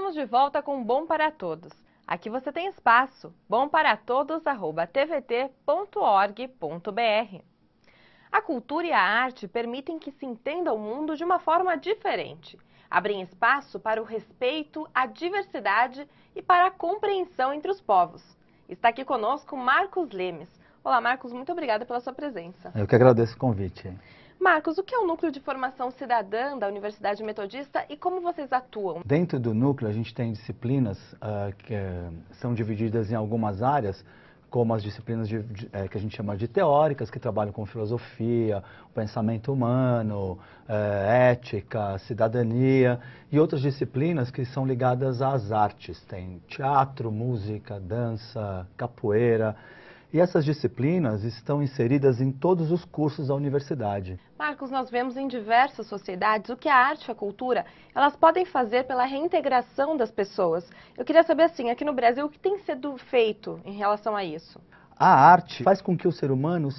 Estamos de volta com Bom para Todos. Aqui você tem espaço, bomparatodos@tvt.org.br. A cultura e a arte permitem que se entenda o mundo de uma forma diferente. Abrem espaço para o respeito, a diversidade e para a compreensão entre os povos. Está aqui conosco Marcos Lemes. Olá, Marcos, muito obrigada pela sua presença. Eu que agradeço o convite. Marcos, o que é o Núcleo de Formação Cidadã da Universidade Metodista e como vocês atuam? Dentro do núcleo, a gente tem disciplinas que são divididas em algumas áreas, como as disciplinas que a gente chama de teóricas, que trabalham com filosofia, o pensamento humano, ética, cidadania, e outras disciplinas que são ligadas às artes. Tem teatro, música, dança, capoeira. E essas disciplinas estão inseridas em todos os cursos da universidade. Marcos, nós vemos em diversas sociedades o que a arte e a cultura elas podem fazer pela reintegração das pessoas. Eu queria saber, assim, aqui no Brasil, o que tem sido feito em relação a isso? A arte faz com que o ser humano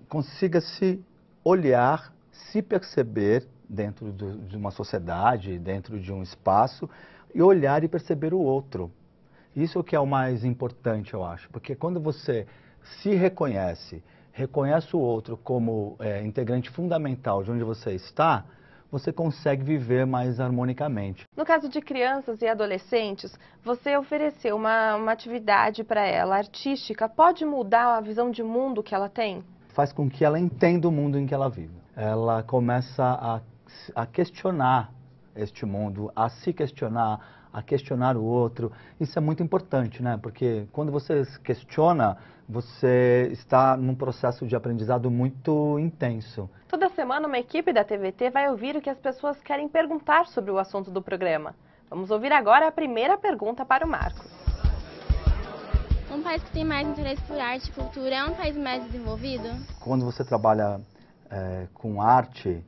consiga se olhar, se perceber dentro de uma sociedade, dentro de um espaço, e olhar e perceber o outro. Isso é o que é o mais importante, eu acho, porque quando você se reconhece, reconhece o outro como integrante fundamental de onde você está, você consegue viver mais harmonicamente. No caso de crianças e adolescentes, você ofereceu uma atividade para ela, artística, pode mudar a visão de mundo que ela tem? Faz com que ela entenda o mundo em que ela vive. Ela começa a questionar este mundo, a se questionar, a questionar o outro. Isso é muito importante, né? Porque quando você questiona, você está num processo de aprendizado muito intenso. Toda semana uma equipe da TVT vai ouvir o que as pessoas querem perguntar sobre o assunto do programa. Vamos ouvir agora a primeira pergunta para o Marcos. Um país que tem mais interesse por arte e cultura é um país mais desenvolvido? Quando você trabalha com arte,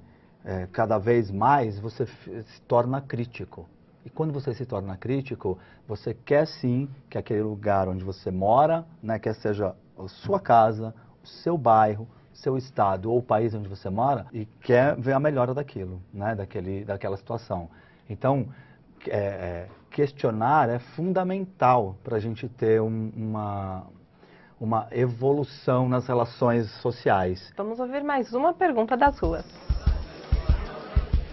cada vez mais você se torna crítico. E quando você se torna crítico, você quer sim que aquele lugar onde você mora, né, quer seja a sua casa, o seu bairro, o seu estado ou o país onde você mora, e quer ver a melhora daquilo, né, daquela situação. Então, questionar é fundamental para a gente ter uma evolução nas relações sociais. Vamos ouvir mais uma pergunta das ruas.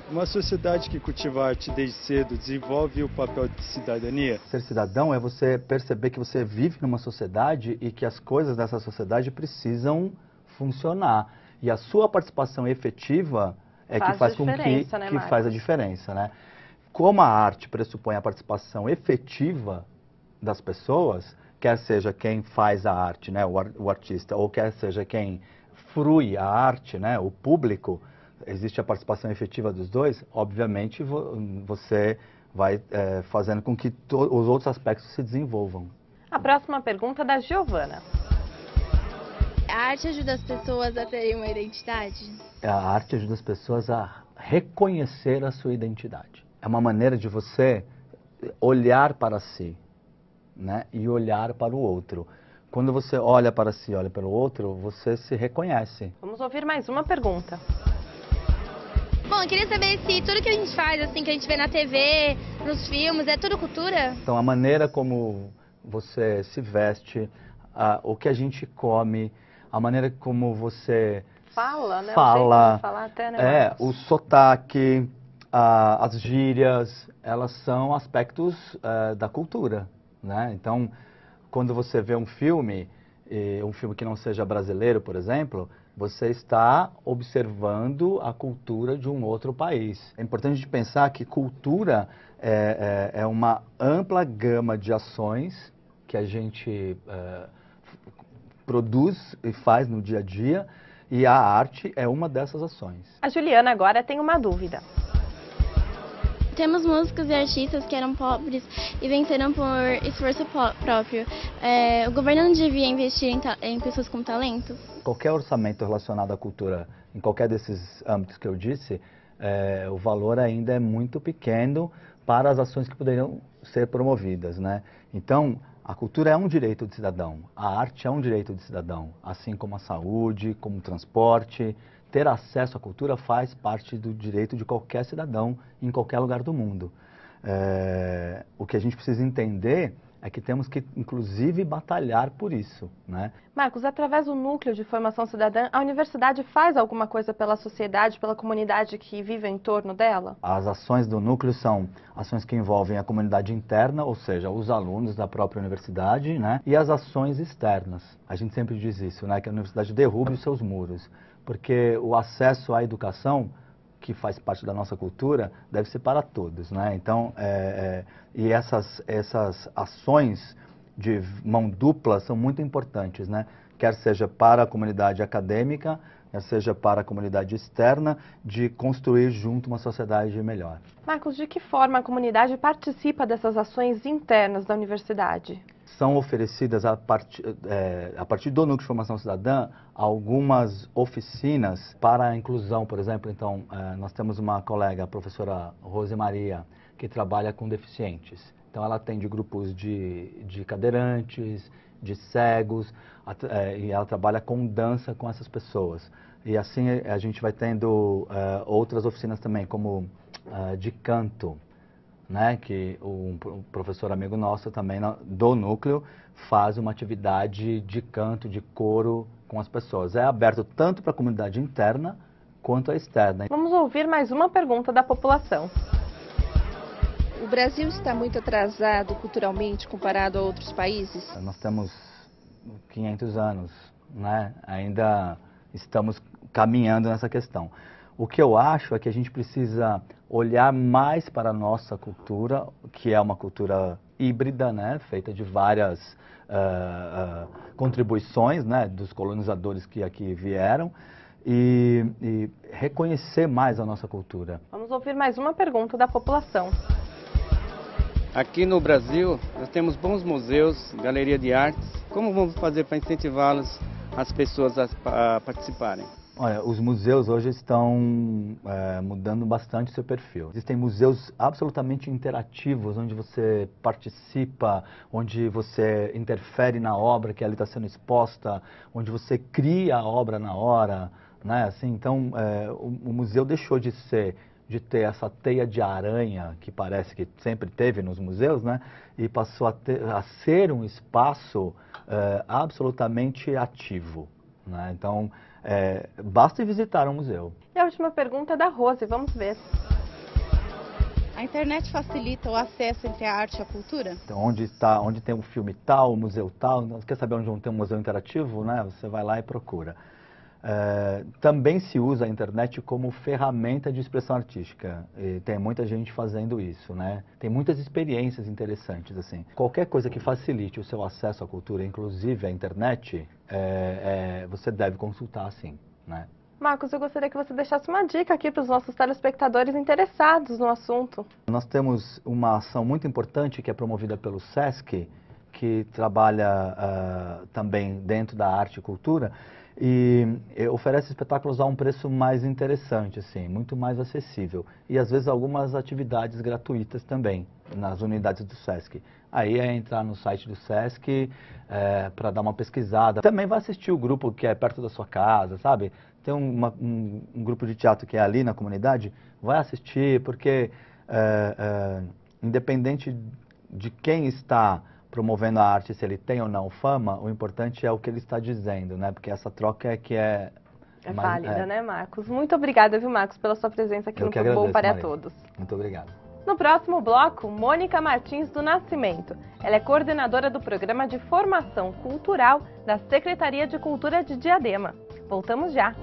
Uma sociedade que cultiva arte desde cedo desenvolve o papel de cidadania? Ser cidadão é você perceber que você vive numa sociedade e que as coisas dessa sociedade precisam funcionar. E a sua participação efetiva é que faz com que faz a diferença, né? Como a arte pressupõe a participação efetiva das pessoas, quer seja quem faz a arte, né, o artista, ou quer seja quem frui a arte, né, o público, existe a participação efetiva dos dois, obviamente você vai fazendo com que os outros aspectos se desenvolvam. A próxima pergunta é da Giovana. A arte ajuda as pessoas a terem uma identidade? A arte ajuda as pessoas a reconhecer a sua identidade. É uma maneira de você olhar para si, né, e olhar para o outro. Quando você olha para si e olha para o outro, você se reconhece. Vamos ouvir mais uma pergunta. Bom, eu queria saber se tudo que a gente faz, assim, que a gente vê na TV, nos filmes, é tudo cultura? Então, a maneira como você se veste, o que a gente come, a maneira como você fala, né? Fala, falar até, né, o sotaque, as gírias, elas são aspectos da cultura, né? Então, quando você vê um filme que não seja brasileiro, por exemplo, você está observando a cultura de um outro país. É importante de pensar que cultura é uma ampla gama de ações que a gente produz e faz no dia a dia, e a arte é uma dessas ações. A Juliana agora tem uma dúvida. Temos músicos e artistas que eram pobres e venceram por esforço próprio. O governo não devia investir em pessoas com talento? Qualquer orçamento relacionado à cultura, em qualquer desses âmbitos que eu disse, o valor ainda é muito pequeno para as ações que poderiam ser promovidas, né? Então, a cultura é um direito de cidadão, a arte é um direito de cidadão, assim como a saúde, como o transporte. Ter acesso à cultura faz parte do direito de qualquer cidadão em qualquer lugar do mundo. O que a gente precisa entender é que temos que, inclusive, batalhar por isso, né? Marcos, através do Núcleo de Formação Cidadã, a universidade faz alguma coisa pela sociedade, pela comunidade que vive em torno dela? As ações do Núcleo são ações que envolvem a comunidade interna, ou seja, os alunos da própria universidade, né? E as ações externas. A gente sempre diz isso, né? Que a universidade derrube os seus muros, porque o acesso à educação, que faz parte da nossa cultura, deve ser para todos, né? Então, e essas ações de mão dupla são muito importantes, né? Quer seja para a comunidade acadêmica, quer seja para a comunidade externa, de construir junto uma sociedade melhor. Marcos, de que forma a comunidade participa dessas ações internas da universidade? São oferecidas, a partir do Núcleo de Formação Cidadã, algumas oficinas para a inclusão, por exemplo. Então, nós temos uma colega, a professora Rose Maria, que trabalha com deficientes. Então, ela atende grupos de cadeirantes, de cegos, e ela trabalha com dança com essas pessoas. E assim a gente vai tendo outras oficinas também, como de canto, né, que um professor amigo nosso também do núcleo faz uma atividade de canto, de coro com as pessoas. É aberto tanto para a comunidade interna quanto a externa. Vamos ouvir mais uma pergunta da população. O Brasil está muito atrasado culturalmente comparado a outros países? Nós temos 500 anos, né? Ainda estamos caminhando nessa questão. O que eu acho é que a gente precisa olhar mais para a nossa cultura, que é uma cultura híbrida, né, feita de várias contribuições, né, dos colonizadores que aqui vieram, e reconhecer mais a nossa cultura. Vamos ouvir mais uma pergunta da população. Aqui no Brasil, nós temos bons museus, galeria de artes. Como vamos fazer para incentivá-los, as pessoas a participarem? Olha, os museus hoje estão mudando bastante seu perfil. Existem museus absolutamente interativos, onde você participa, onde você interfere na obra que ali está sendo exposta, onde você cria a obra na hora, né? Assim, então, o museu deixou de ter essa teia de aranha, que parece que sempre teve nos museus, né? E passou a ser um espaço absolutamente ativo, né? Então, basta visitar um museu. E a última pergunta é da Rose, vamos ver. A internet facilita o acesso entre a arte e a cultura? Então, onde tem um filme tal, um museu tal, quer saber onde tem um museu interativo, né? Você vai lá e procura. Também se usa a internet como ferramenta de expressão artística. E tem muita gente fazendo isso, né? Tem muitas experiências interessantes, assim. Qualquer coisa que facilite o seu acesso à cultura, inclusive a internet, você deve consultar, sim, né? Marcos, eu gostaria que você deixasse uma dica aqui para os nossos telespectadores interessados no assunto. Nós temos uma ação muito importante que é promovida pelo SESC, que trabalha também dentro da arte e cultura, e oferece espetáculos a um preço mais interessante, assim, muito mais acessível. E às vezes algumas atividades gratuitas também, nas unidades do SESC. Aí é entrar no site do SESC para dar uma pesquisada. Também vai assistir o grupo que é perto da sua casa, sabe? Tem um grupo de teatro que é ali na comunidade, vai assistir, porque independente de quem está promovendo a arte, se ele tem ou não fama, o importante é o que ele está dizendo, né? Porque essa troca é válida, né, Marcos? Muito obrigada, viu, Marcos, pela sua presença aqui no Tudo Bom para Todos. Muito obrigado. No próximo bloco, Mônica Martins do Nascimento. Ela é coordenadora do Programa de Formação Cultural da Secretaria de Cultura de Diadema. Voltamos já!